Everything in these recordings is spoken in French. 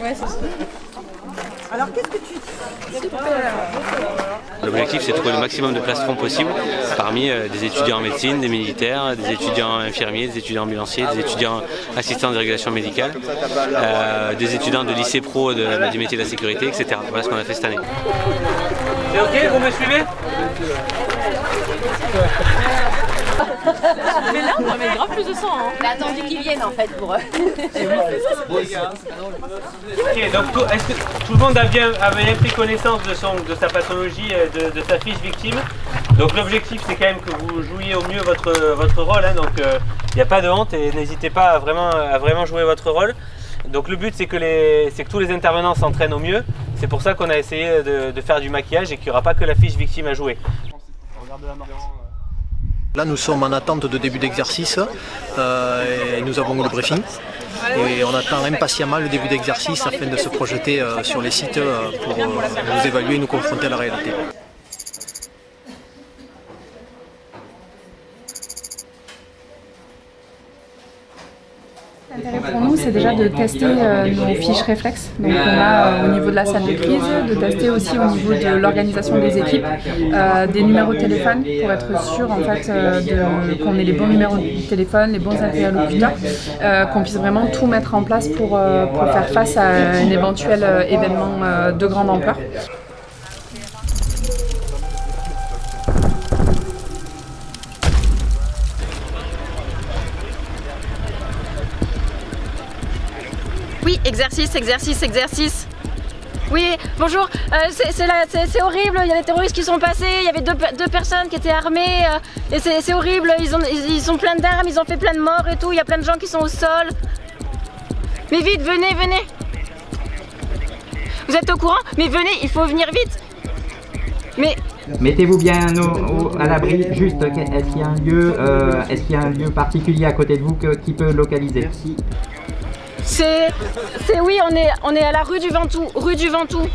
Ouais, c'est ça. Alors qu'est-ce que tu dis? Super. L'objectif, c'est de trouver le maximum de places francs possible parmi des étudiants en médecine, des militaires, des étudiants infirmiers, des étudiants ambulanciers, des étudiants assistants de régulation médicale, des étudiants de lycée pro du métier de la sécurité, etc. Voilà ce qu'on a fait cette année. C'est ok, vous me suivez? Mais là, on va mettre grave plus de sang. Hein. J'ai attendu qu'ils viennent en fait pour eux. Ok, donc est-ce que tout le monde a bien pris connaissance de sa pathologie, de sa fiche victime? Donc l'objectif, c'est quand même que vous jouiez au mieux votre rôle, hein, donc il n'y a pas de honte et n'hésitez pas à vraiment jouer votre rôle. Donc le but, c'est que tous les intervenants s'entraînent au mieux. C'est pour ça qu'on a essayé de faire du maquillage et qu'il n'y aura pas que la fiche victime à jouer. Là, nous sommes en attente de début d'exercice et nous avons le briefing. Et on attend impatiemment le début d'exercice afin de se projeter sur les sites pour nous évaluer et nous confronter à la réalité. L'intérêt pour nous, c'est déjà de tester nos fiches réflexes. Donc on a au niveau de la salle de crise, de tester aussi au niveau de l'organisation des équipes, des numéros de téléphone pour être sûr en fait qu'on ait les bons numéros de téléphone, les bons interlocuteurs, qu'on puisse vraiment tout mettre en place pour faire face à un éventuel événement de grande ampleur. Oui, exercice. Oui, bonjour, c'est horrible, il y a des terroristes qui sont passés, il y avait deux personnes qui étaient armées, et c'est horrible, ils ont plein d'armes, ils ont fait plein de morts et tout, il y a plein de gens qui sont au sol. Mais vite, venez. Vous êtes au courant? Mais venez, il faut venir vite. Mais... Mettez-vous bien à l'abri, juste, est-ce qu'il y a un lieu particulier à côté de vous qui peut localiser? Oui, on est à la rue du Ventoux, Rue du Ventoux,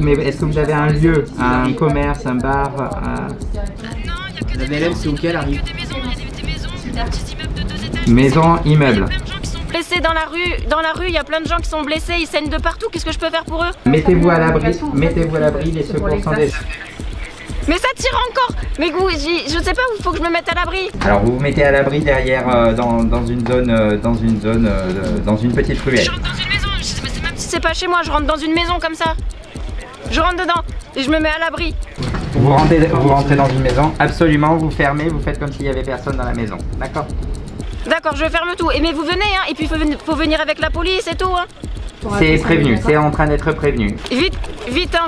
mais est-ce que vous avez un lieu, un commerce, un bar La VLM, c'est où qu'elle arrive? des maisons, c'est des petits immeubles de 2 étages. Maison, immeuble. Il y a plein de gens qui sont blessés dans la rue, il y a plein de gens qui sont blessés, ils saignent de partout, qu'est-ce que je peux faire pour eux? Mettez-vous à l'abri, les secours sont déjà. Mais ça tire encore. Mais je sais pas où il faut que je me mette à l'abri. Alors vous vous mettez à l'abri derrière dans une petite ruelle. Je rentre dans une maison, même si c'est pas chez moi, je rentre dans une maison comme ça. Je rentre dedans et je me mets à l'abri. Vous rentrez dans une maison, absolument, vous fermez, vous faites comme s'il y avait personne dans la maison, d'accord? D'accord, je ferme tout. Mais vous venez, hein, et puis il faut venir avec la police et tout, hein. C'est prévenu, c'est en train d'être prévenu. Vite, hein,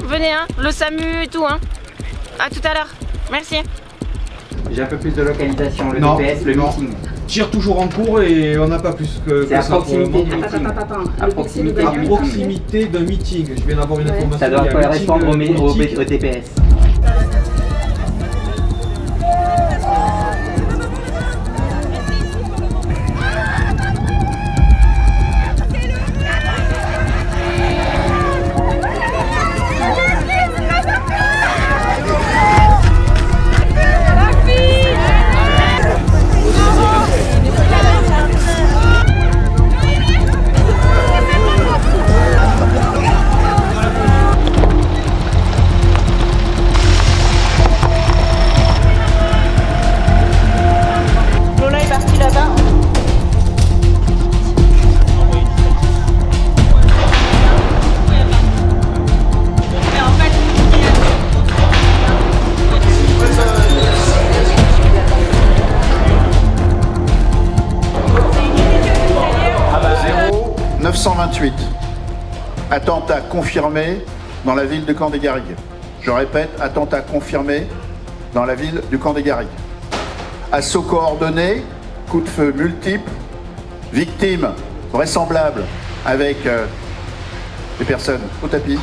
venez, hein, le SAMU et tout, hein. À tout à l'heure, merci. J'ai un peu plus de localisation, le Non, DPS, le non. meeting. Tire toujours en cours et on n'a pas plus que C'est à ça pour le proximité moment. du meeting. À proximité À proximité d'un meeting. Je viens d'avoir une information. Ça doit il y a un meeting correspondre au politique. DPS. Attentat confirmé dans la ville de Camp des Garrigues. Je répète, attentat confirmé dans la ville du Camp des Garrigues. Assaut coordonné, coups de feu multiples, victimes vraisemblables avec des personnes au tapis.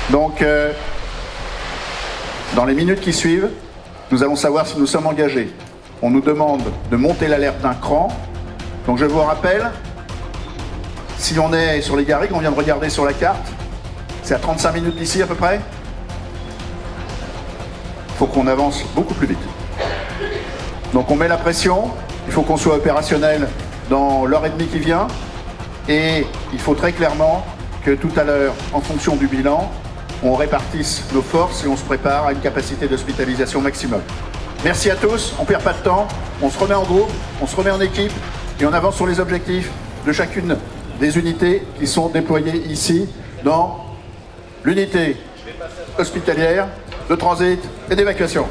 Donc, dans les minutes qui suivent, nous allons savoir si nous sommes engagés. On nous demande de monter l'alerte d'un cran. Donc je vous rappelle, si on est sur les Garrigues, on vient de regarder sur la carte, c'est à 35 minutes d'ici à peu près. Il faut qu'on avance beaucoup plus vite. Donc on met la pression, il faut qu'on soit opérationnel dans l'heure et demie qui vient. Et il faut très clairement que tout à l'heure, en fonction du bilan, on répartisse nos forces et on se prépare à une capacité d'hospitalisation maximum. Merci à tous, on ne perd pas de temps, on se remet en groupe, on se remet en équipe et on avance sur les objectifs de chacune des unités qui sont déployées ici dans l'unité hospitalière, de transit et d'évacuation.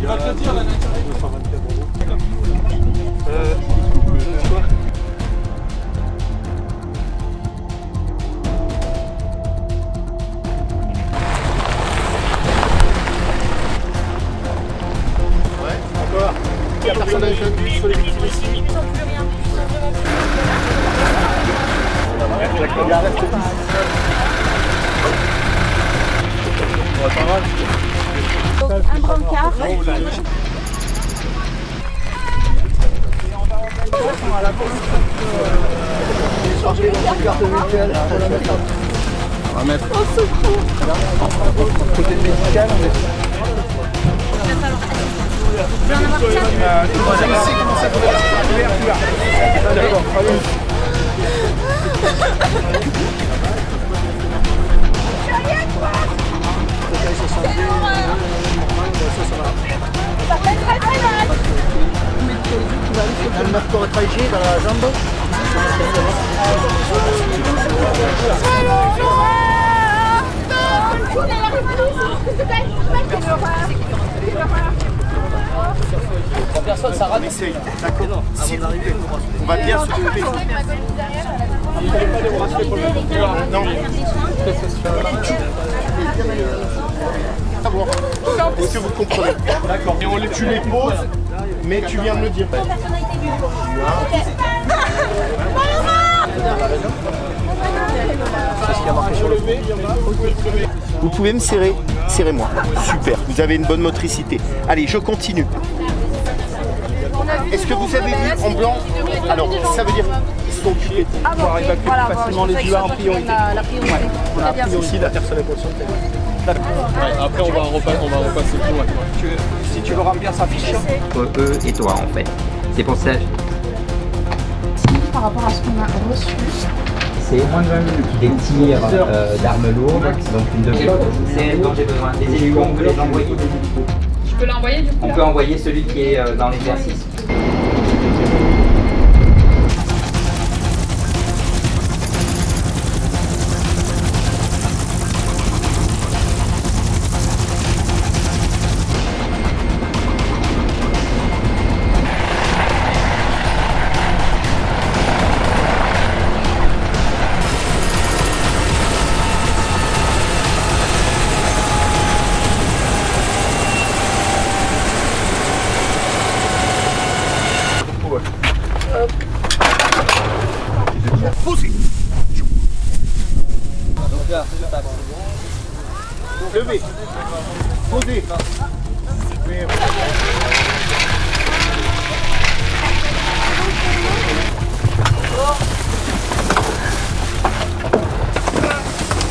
Il va te dire la nature. Un brancard. On va mettre côté médical, on est... D'accord, allez. Le marteau rétragé dans la jambe. Personne, ça rate. D'accord. On va bien s'occuper. Non. Est-ce que vous comprenez? D'accord. Et tu les poses, mais tu viens de me dire. Vous pouvez me serrer? Serrez-moi. Super. Vous avez une bonne motricité. Allez, je continue. Est-ce que vous avez vu en blanc? Alors, ça veut dire qu'ils sont occupés pour pouvoir évacuer facilement les UA en priorité. On a la priorité, la personne est consciente. Après, on va repasser le tour. Si tu veux remplir sa fiche. Entre eux et toi, en fait. C'est pour ça. Par rapport à ce qu'on a reçu, C'est moins de 20 minutes. Des tirs d'armes lourdes, donc une demi-heure. C'est dont j'ai besoin. Les élus, on peut les envoyer. je peux l'envoyer du coup On là peut envoyer celui qui est dans l'exercice. Levez. Posez.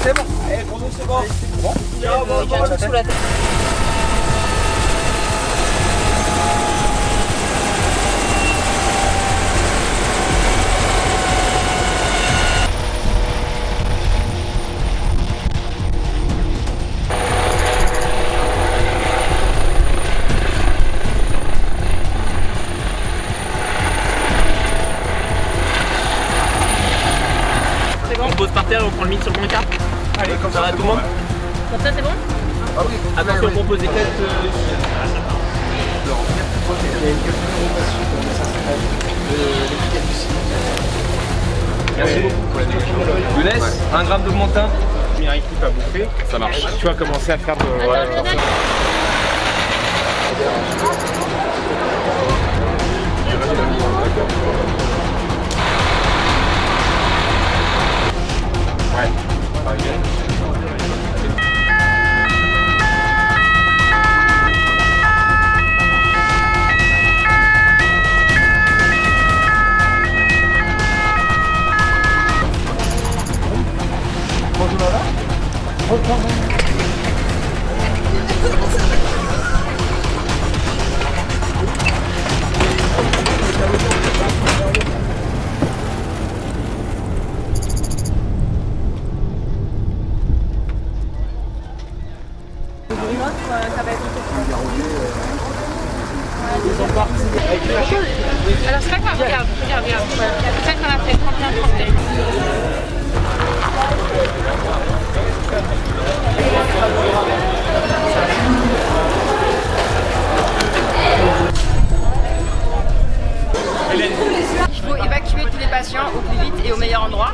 C'est bon. Eh, pour nous, c'est bon. C'est bon. Il y a un truc sous la tête. On pose par terre et on prend le mid sur le brancard. Allez, comme ça va tout le monde. Comme ça, c'est bon? Ah oui. Attention, proposez. Merci beaucoup. Je laisse 1 gramme d'augmentin. Première équipe à bouffer. Ça marche. Tu vas commencer à faire de. Ouais. l'évacuation au plus vite et au meilleur endroit,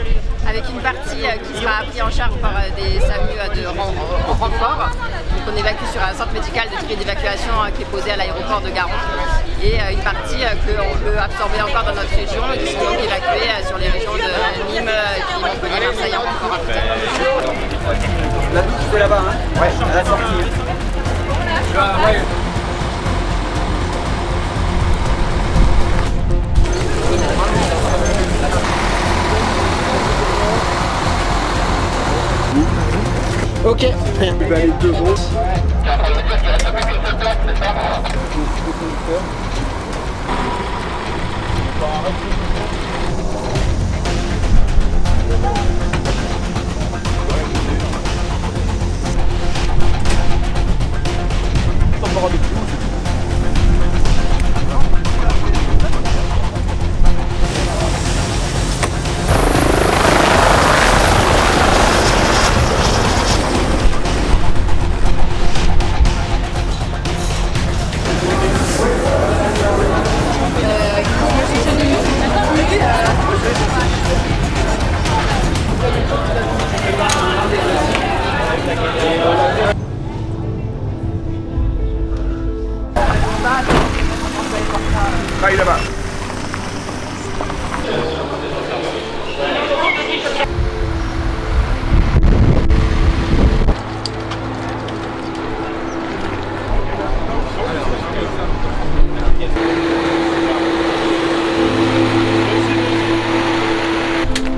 avec une partie qui sera prise en charge par des SAMU en renfort. Donc on évacue sur un centre médical de tri d'évacuation qui est posé à l'aéroport de Garon, et une partie qu'on peut absorber encore dans notre région et qui sont donc évacuées sur les régions de Nîmes, Montpellier, Marseille encore à côté. La douche c'est là-bas, hein? Ouais, à la sortie. Ouais. Ok. Tu vas aller devant. Vai là-bas.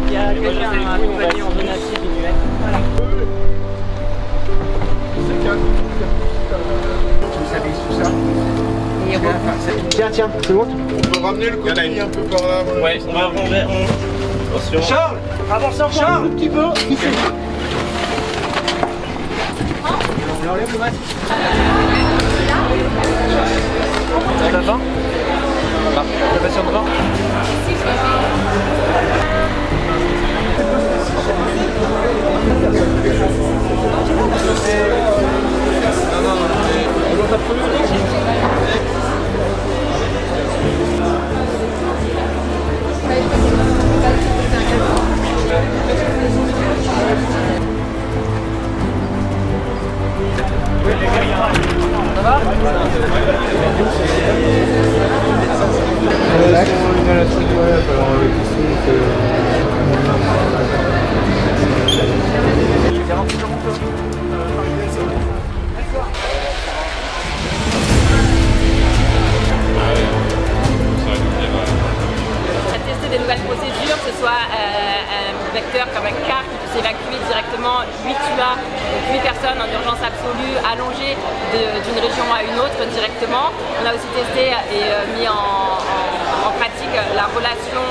Il y a quelqu'un à accompagner en zone active inuit. Voilà. Tiens, c'est bon? On peut ramener le coquille un peu par là. Ouais, on va rendre. Attention. Charles, avance encore un tout petit peu. On enlève le masque. Ça va? La passion devant? Tester des nouvelles procédures, que ce soit un vecteur comme un car qui peut s'évacuer directement 8 UA, donc 8 personnes en urgence absolue, allongées d'une région à une autre directement. On a aussi testé et mis en pratique la relation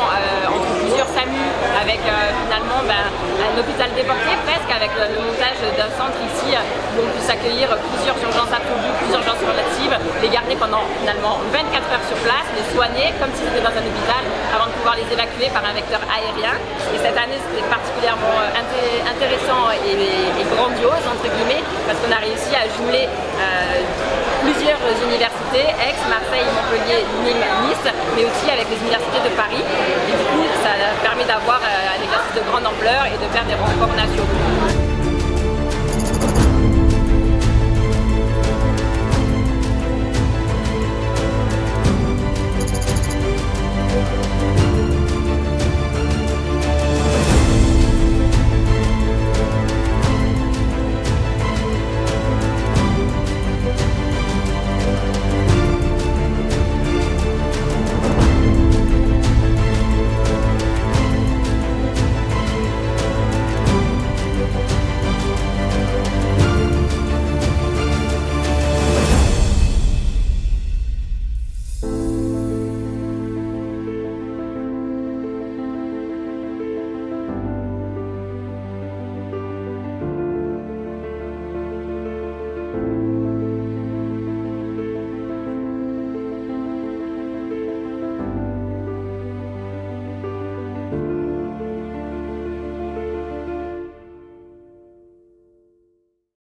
entre plusieurs SAMU avec finalement un hôpital déporté presque, avec le montage d'un centre ici où on puisse accueillir plusieurs urgences absolues, plusieurs urgences relatives, les garder pendant finalement 24 heures sur place, les soigner comme si c'était dans un hôpital avant de pouvoir les évacuer par un vecteur aérien. Et cette année c'était particulièrement intéressant et grandiose entre guillemets, parce qu'on a réussi à jumeler plusieurs universités, Aix, Marseille, Montpellier, Nîmes, Nice, mais aussi avec les universités de Paris. Et du coup, ça permet d'avoir un exercice de grande ampleur et de faire des renforts nationaux.